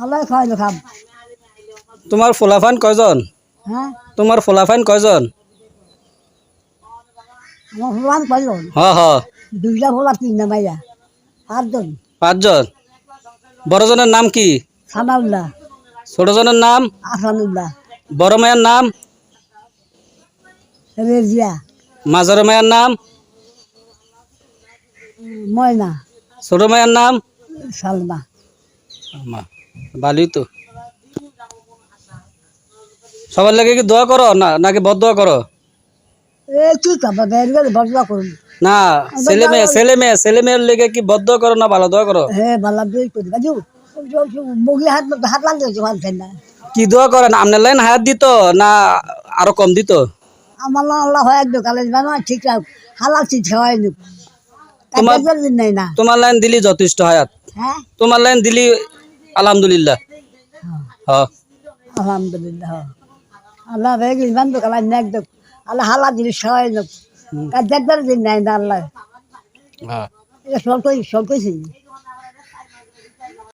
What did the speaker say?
আল্লাহ খাওয়াইলো খাম। তোমার ফলাফান কয়জন? হ্যাঁ তোমার ফলাফান কয়জন? আমার ভগবান পাইল হ হ দুইটা ভোলা তিনটা মাইয়া 5 জন। 5 জন। বড়জনের নাম কি? সানাউল্লাহ, ছোটজনের নাম? আসানুল্লাহ, বড় মায়ের নাম? রেজিয়া, মাঝার মায়ের নাম? ময়না, ছোট মায়ের নাম? সালমা। ভালোই তো। সবার লাগে কি দোয়া করো না নাকি বদদোয়া করো? এ কি খাবা বের গেলে বদলা করুন। না ছেলে মেয়ের লেগে কি বদদোয়া করো না ভালো দোয়া করো? হ্যাঁ বালা দুই করি বাজু মুগি হাত হাত লাগতে ভাল খাই না। কি দোয়া করেন? আপনার লাইন হায়াত দিত না আরো কম দিত? আমার আল্লাহ হয় একদম কালে বানো ঠিক হালাল চিজ খাওয়াই নি। তোমার কাজের দিন নাই না। তোমার লাইন দিলি যথেষ্ট হায়াত। হ্যাঁ তোমার লাইন দিলি আলহামদুলিল্লাহ। হ্যাঁ আলহামদুলিল্লাহ। আল্লাহ বেগি বান্ধব কালে একদম আল্লাহ হালাল জিনিস খাওয়াই নি। কাজের দিন নাই না আল্লাহ। হ্যাঁ এটা সব কইছি।